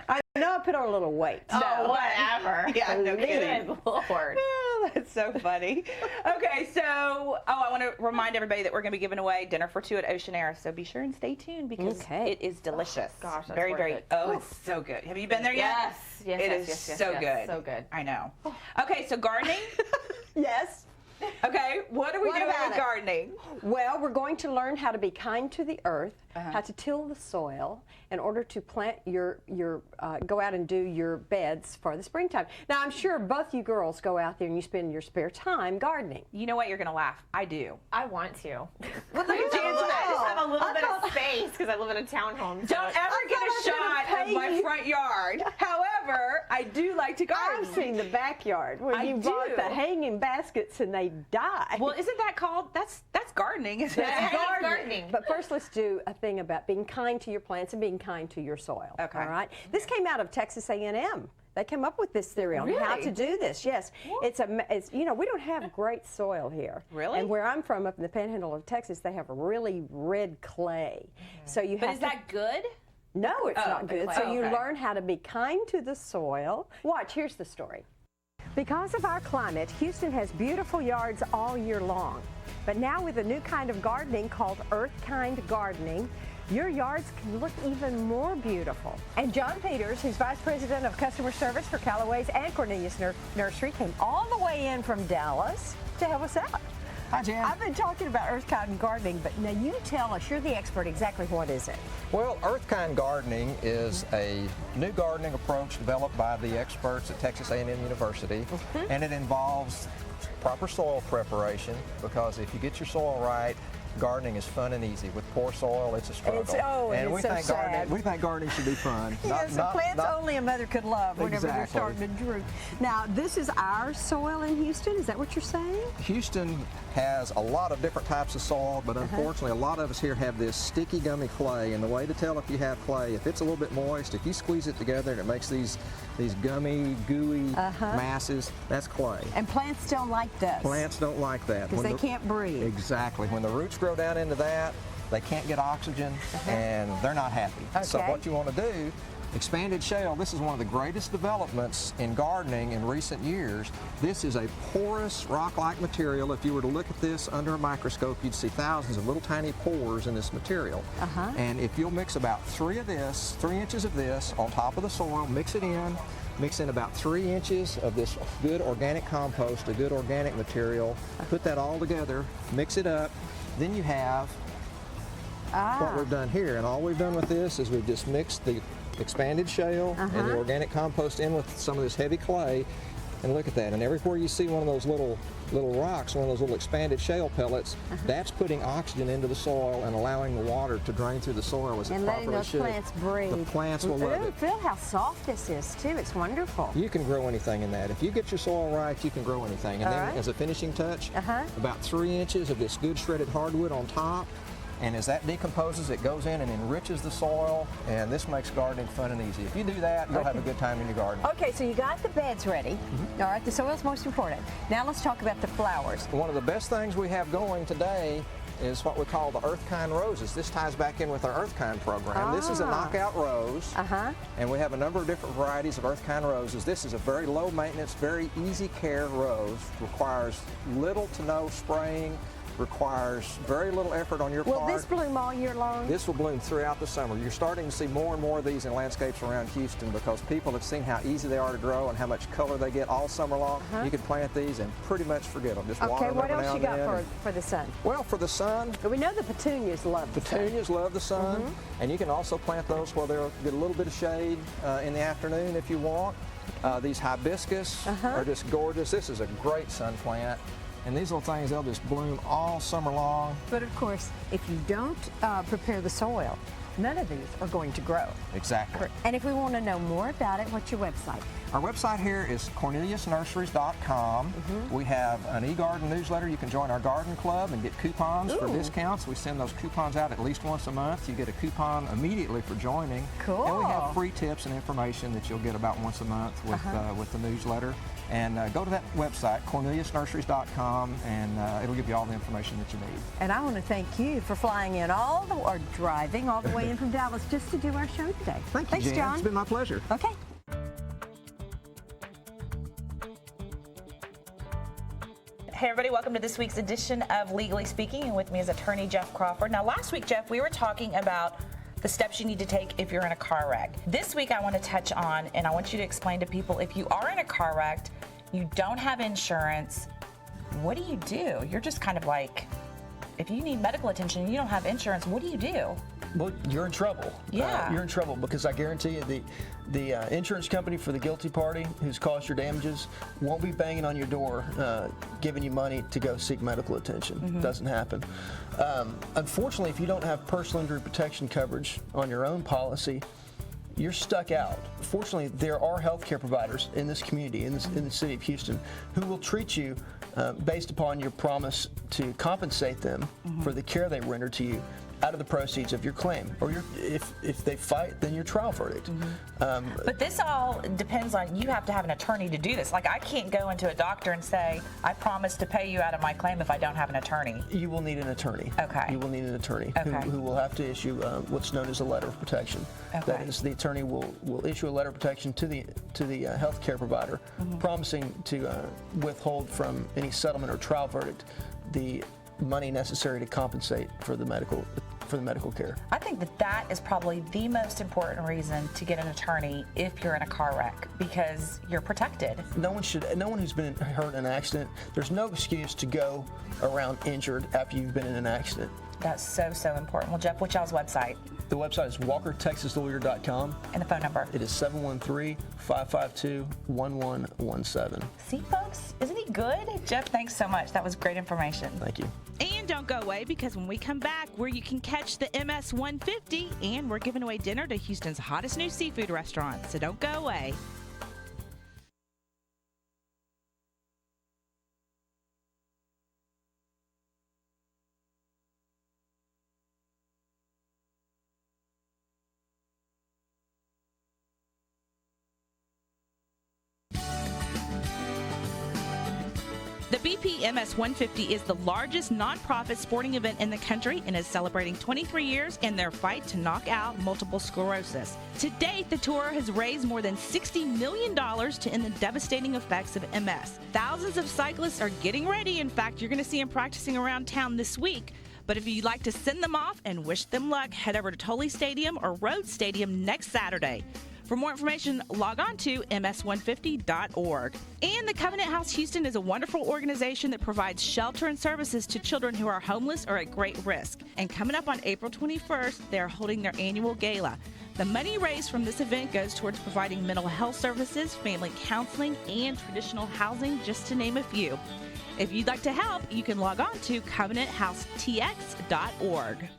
I know I put on a little weight. Oh, So. whatever. Yeah, no kidding. Good Lord. Oh, that's so funny. Okay, so I want to remind everybody that we're going to be giving away dinner for two at Ocean Air. So be sure and stay tuned because it is delicious. Oh, gosh, that's very, worth very. it. Oh, it's so good. Have you been there yet? Yes. It is so good. So good. I know. Okay, so gardening. Yes. Okay, what are we doing about with it? gardening? Well, we're going to learn how to be kind to the earth, how to till the soil in order to plant go out and do your beds for the springtime. Now, I'm sure both you girls go out there and you spend your spare time gardening. You know what? You're going to laugh. I do. I want to. Well, look at I just have a little bit thought- of space because I live in a townhome. So Don't ever get a shot of my front yard. However, I do like to garden. I've seen the backyard where I you bought do. the hanging baskets and they die. Well, isn't that called? That's gardening, isn't it? That's gardening. But first, let's do a thing about being kind to your plants and being kind to your soil. Okay. All right. This came out of Texas A&M. They came up with this theory on how to do this. Yes. It's we don't have great soil here. Really? And where I'm from, up in the Panhandle of Texas, they have a really red clay. So you But have is that good? No, it's not the good. clay. So you Okay. learn how to be kind to the soil. Watch, here's the story. Because of our climate, Houston has beautiful yards all year long. But now with a new kind of gardening called Earthkind Gardening, your yards can look even more beautiful. And John Peters, who's Vice President of Customer Service for Callaway's and Cornelius Nursery, came all the way in from Dallas to help us out. Hi, Jan. I've been talking about Earthkind Gardening, but now you tell us, you're the expert, exactly what is it? Well, Earthkind Gardening is a new gardening approach developed by the experts at Texas A&M University, and it involves proper soil preparation, because if you get your soil right, gardening is fun and easy. With poor soil, it's a struggle. And we it's so think sad. gardening should be fun. Yes, a plant's only a mother could love whenever they're Exactly. starting to droop. Now, this is our soil in Houston. Is that what you're saying? Houston has a lot of different types of soil, but unfortunately a lot of us here have this sticky gummy clay, and the way to tell if you have clay, if it's a little bit moist, if you squeeze it together and it makes these gummy, gooey masses, that's clay. And plants don't like this. Plants don't like that. Because When they the- can't breathe. Exactly. When the roots grow down into that, they can't get oxygen, and they're not happy. So Okay. what you want to do, expanded shale, this is one of the greatest developments in gardening in recent years. This is a porous rock-like material. If you were to look at this under a microscope, you'd see thousands of little tiny pores in this material. And if you'll mix about 3 inches of this on top of the soil, mix in about 3 inches of this good organic compost, a good organic material, put that all together, mix it up, then you have what we've done here. And all we've done with this is we've just mixed the expanded shale and the organic compost in with some of this heavy clay, and look at that. And everywhere you see one of those little rocks, one of those little expanded shale pellets, that's putting oxygen into the soil and allowing the water to drain through the soil as it And letting properly those should. plants breathe. The plants will love Ooh, it. feel how soft this is, too. It's wonderful. You can grow anything in that. If you get your soil right, you can grow anything. And then as a finishing touch, about 3 inches of this good shredded hardwood on top. And as that decomposes, it goes in and enriches the soil, and this makes gardening fun and easy. If you do that, you'll have a good time in your garden. Okay, so you got the beds ready. All right, the soil's most important. Now let's talk about the flowers. One of the best things we have going today is what we call the Earthkind roses. This ties back in with our Earthkind program. This is a knockout rose, and we have a number of different varieties of Earthkind roses. This is a very low maintenance, very easy care rose. Requires little to no spraying, requires very little effort on your part. Will this bloom all year long? This will bloom throughout the summer. You're starting to see more and more of these in landscapes around Houston because people have seen how easy they are to grow and how much color they get all summer long. You can plant these and pretty much forget them. Just water Okay, them what every else now you and got then. for the sun? Well, for the sun, We know the petunias love the sun. petunias love the sun, and you can also plant those where they'll get a little bit of shade in the afternoon if you want. These hibiscus are just gorgeous. This is a great sun plant. And these little things, they'll just bloom all summer long. But of course, if you don't prepare the soil, none of these are going to grow. Exactly. And if we want to know more about it, what's your website? Our website here is corneliusnurseries.com. We have an e-garden newsletter. You can join our garden club and get coupons for discounts. We send those coupons out at least once a month. You get a coupon immediately for joining. Cool. And we have free tips and information that you'll get about once a month with the newsletter. And go to that website, corneliusnurseries.com, and it'll give you all the information that you need. And I want to thank you for flying in or driving all the way way in from Dallas just to do our show today. Thanks, Thanks, Jan. John. It's been my pleasure. Okay. Hey everybody, welcome to this week's edition of Legally Speaking, and with me is attorney Jeff Crawford. Now last week, Jeff, we were talking about the steps you need to take if you're in a car wreck. This week I want to touch on, and I want you to explain to people, if you are in a car wreck, you don't have insurance, what do? You're just kind of like, if you need medical attention and you don't have insurance, what do you do? Well, you're in trouble. Yeah. You're in trouble because I guarantee you the insurance company for the guilty party who's caused your damages won't be banging on your door giving you money to go seek medical attention. Doesn't happen. Unfortunately, if you don't have personal injury protection coverage on your own policy, you're stuck out. Fortunately, there are healthcare providers in this community, in the city of Houston, who will treat you based upon your promise to compensate them for the care they render to you out of the proceeds of your claim, or if they fight, then your trial verdict. But this all depends on, you have to have an attorney to do this. Like, I can't go into a doctor and say, I promise to pay you out of my claim if I don't have an attorney. You will need an attorney. Okay. You will need an attorney Okay. who will have to issue what's known as a letter of protection. Okay. That is, the attorney will issue a letter of protection to the healthcare provider, promising to withhold from any settlement or trial verdict the money necessary to compensate for the medical care. I think that is probably the most important reason to get an attorney if you're in a car wreck, because you're protected. No one who's been hurt in an accident, there's no excuse to go around injured after you've been in an accident. That's so important. Well, Jeff, what's y'all's website? The website is walkertexaslawyer.com. And the phone number? It is 713-552-1117. See, folks, isn't he good? Jeff, thanks so much. That was great information. Thank you. And don't go away, because when we come back, where you can catch the MS 150, and we're giving away dinner to Houston's hottest new seafood restaurant. So don't go away. The BP MS 150 is the largest nonprofit sporting event in the country and is celebrating 23 years in their fight to knock out multiple sclerosis. To date, the tour has raised more than $60 million to end the devastating effects of MS. Thousands of cyclists are getting ready. In fact, you're going to see them practicing around town this week. But if you'd like to send them off and wish them luck, head over to Tully Stadium or Rhodes Stadium next Saturday. For more information, log on to ms150.org. And the Covenant House Houston is a wonderful organization that provides shelter and services to children who are homeless or at great risk. And coming up on April 21st, they're holding their annual gala. The money raised from this event goes towards providing mental health services, family counseling, and traditional housing, just to name a few. If you'd like to help, you can log on to covenanthousetx.org.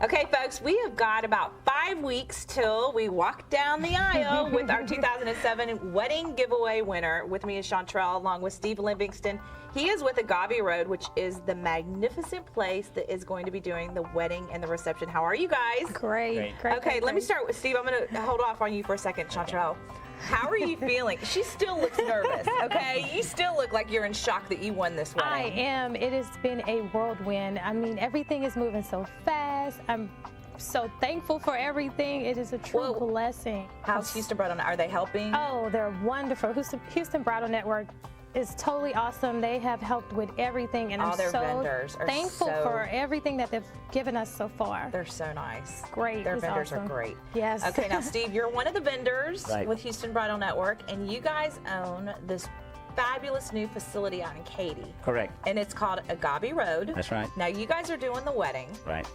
Okay, folks, we have got about 5 weeks till we walk down the aisle with our 2007 wedding giveaway winner. With me is Chantrell, along with Steve Livingston. He is with Agave Road, which is the magnificent place that is going to be doing the wedding and the reception. How are you guys? Great. Okay, let me start with Steve. I'm going to hold off on you for a second, Chantrell. How are you feeling? She still looks nervous, okay? You still look like you're in shock that you won this wedding. I am. It has been a whirlwind. I mean, everything is moving so fast. I'm so thankful for everything. It is a true blessing. How's Houston Bridal? Are they helping? Oh, they're wonderful. Houston Bridal Network is totally awesome. They have helped with everything, and All I'm their so vendors are thankful for everything that they've given us so far. They're so nice. Great. Their It's vendors awesome. are great. Yes. Okay, now Steve, you're one of the vendors Right. with Houston Bridal Network, and you guys own this fabulous new facility out in Katy. Correct. And it's called Agave Road. That's right. Now you guys are doing the wedding. Right.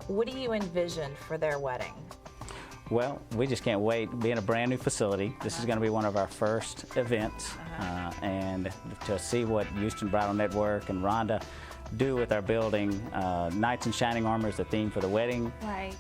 What do you envision for their wedding? Well, we just can't wait. Being a brand new facility, this is going to be one of our first events, and to see what Houston Bridal Network and Rhonda do with our building. Knights in Shining Armor is the theme for the wedding. Right.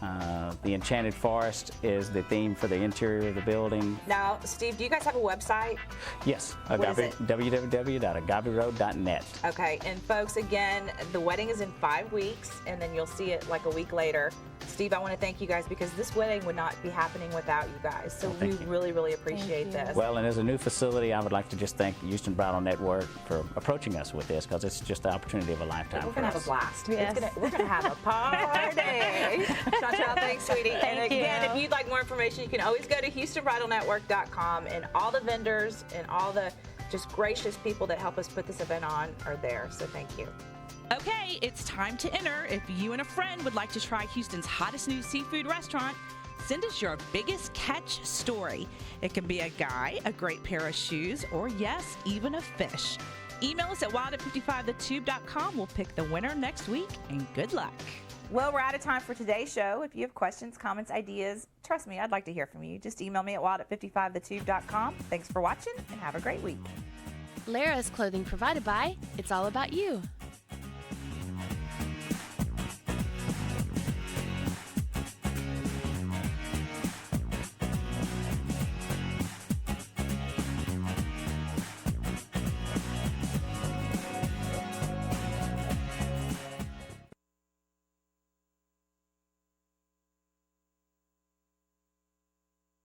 The Enchanted Forest is the theme for the interior of the building. Now, Steve, do you guys have a website? Yes, What is it? www.agaveroad.net. Okay, and folks, again, the wedding is in 5 weeks, and then you'll see it like a week later. Steve, I want to thank you guys because this wedding would not be happening without you guys. So we really, really appreciate this. Well, and as a new facility, I would like to just thank Houston Bridal Network for approaching us with this, because it's just the opportunity of a lifetime. time. We're for gonna have a us. blast. Yes. We're gonna have a party. Cha-cha, thanks, sweetie. And Thank again, you. if you'd like more information, you can always go to HoustonBridalNetwork.com, and all the vendors and all the just gracious people that help us put this event on are there. So thank you. Okay, it's time to enter. If you and a friend would like to try Houston's hottest new seafood restaurant, send us your biggest catch story. It can be a guy, a great pair of shoes, or yes, even a fish. Email us at wild@55thetube.com. We'll pick the winner next week, and good luck. Well, we're out of time for today's show. If you have questions, comments, ideas, trust me, I'd like to hear from you. Just email me at wild@55thetube.com. Thanks for watching, and have a great week. Lara's clothing provided by It's All About You.